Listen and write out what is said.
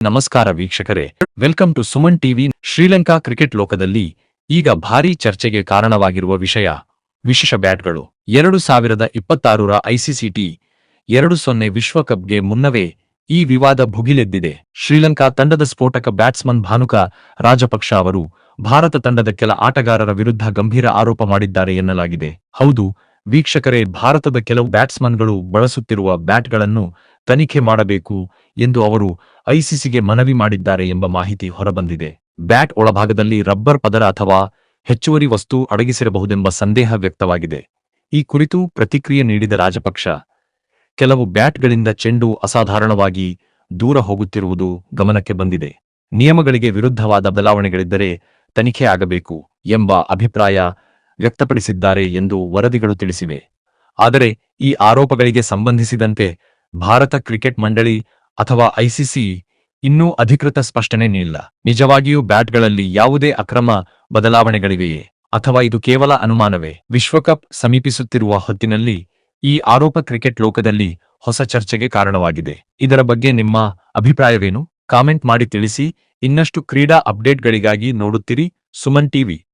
ನಮಸ್ಕಾರ ವೀಕ್ಷಕರೇ, welcome to Suman TV. Sri Lanka cricket ಲೋಕದಲ್ಲಿ ಈಗ ಭಾರೀ ಚರ್ಚೆಗೆ ಕಾರಣವಾಗಿರುವ ವಿಷಯ ವಿಶೇಷ ಬ್ಯಾಟ್ಗಳು. 2026ರ ಐಸಿಸಿ T20 ವಿಶ್ವಕಪ್ಗೆ ಮುನ್ನವೇ ಈ ವಿವಾದ ಭುಗಿಲೆದ್ದಿದೆ. ಶ್ರೀಲಂಕಾ ತಂಡದ ಸ್ಫೋಟಕ ಬ್ಯಾಟ್ಸ್ಮನ್ ಭಾನುಕ ರಾಜಪಕ್ಷ ಅವರು ಭಾರತ ತಂಡದ ಕೆಲ ಆಟಗಾರರ ವಿರುದ್ಧ ಗಂಭೀರ ಆರೋಪ ಮಾಡಿದ್ದಾರೆ ಎನ್ನಲಾಗಿದೆ. ಹೌದು ವೀಕ್ಷಕರೇ, ಭಾರತದ ಕೆಲವು ಬ್ಯಾಟ್ಸ್ಮನ್ಗಳು ಬಳಸುತ್ತಿರುವ ಬ್ಯಾಟ್ಗಳನ್ನು ತನಿಖೆ ಮಾಡಬೇಕು ಎಂದು ಅವರು ಐಸಿಸಿಗೆ ಮನವಿ ಮಾಡಿದ್ದಾರೆ ಎಂಬ ಮಾಹಿತಿ ಹೊರಬಂದಿದೆ. ಬ್ಯಾಟ್ ಒಳಭಾಗದಲ್ಲಿ ರಬ್ಬರ್ ಪದರ ಅಥವಾ ಹೆಚ್ಚುವರಿ ವಸ್ತು ಅಡಗಿಸಿರಬಹುದೆಂಬ ಸಂದೇಹ ವ್ಯಕ್ತವಾಗಿದೆ. ಈ ಕುರಿತು ಪ್ರತಿಕ್ರಿಯೆ ನೀಡಿದ ರಾಜಪಕ್ಷ, ಕೆಲವು ಬ್ಯಾಟ್ಗಳಿಂದ ಚೆಂಡು ಅಸಾಧಾರಣವಾಗಿ ದೂರ ಹೋಗುತ್ತಿರುವುದು ಗಮನಕ್ಕೆ ಬಂದಿದೆ. ನಿಯಮಗಳಿಗೆ ವಿರುದ್ಧವಾದ ಬದಲಾವಣೆಗಳಿದ್ದರೆ ತನಿಖೆ ಆಗಬೇಕು ಎಂಬ ಅಭಿಪ್ರಾಯ ವ್ಯಕ್ತಪಡಿಸಿದ್ದಾರೆ ಎಂದು ವರದಿಗಳು ತಿಳಿಸಿವೆ. ಆದರೆ ಈ ಆರೋಪಗಳಿಗೆ ಸಂಬಂಧಿಸಿದಂತೆ ಭಾರತ ಕ್ರಿಕೆಟ್ ಮಂಡಳಿ ಅಥವಾ ಐಸಿಸಿ ಇನ್ನೂ ಅಧಿಕೃತ ಸ್ಪಷ್ಟನೆ ನೀಡಿಲ್ಲ. ನಿಜವಾಗಿಯೂ ಬ್ಯಾಟ್ಗಳಲ್ಲಿ ಯಾವುದೇ ಅಕ್ರಮ ಬದಲಾವಣೆಗಳಿವೆಯೇ ಅಥವಾ ಇದು ಕೇವಲ ಅನುಮಾನವೇ? ವಿಶ್ವಕಪ್ ಸಮೀಪಿಸುತ್ತಿರುವ ಹೊತ್ತಿನಲ್ಲಿ ಈ ಆರೋಪ ಕ್ರಿಕೆಟ್ ಲೋಕದಲ್ಲಿ ಹೊಸ ಚರ್ಚೆಗೆ ಕಾರಣವಾಗಿದೆ. ಇದರ ಬಗ್ಗೆ ನಿಮ್ಮ ಅಭಿಪ್ರಾಯವೇನು? ಕಾಮೆಂಟ್ ಮಾಡಿ ತಿಳಿಸಿ. ಇನ್ನಷ್ಟು ಕ್ರೀಡಾ ಅಪ್ಡೇಟ್ಗಳಿಗಾಗಿ ನೋಡುತ್ತೀರಿ ಸುಮನ್ ಟಿವಿ.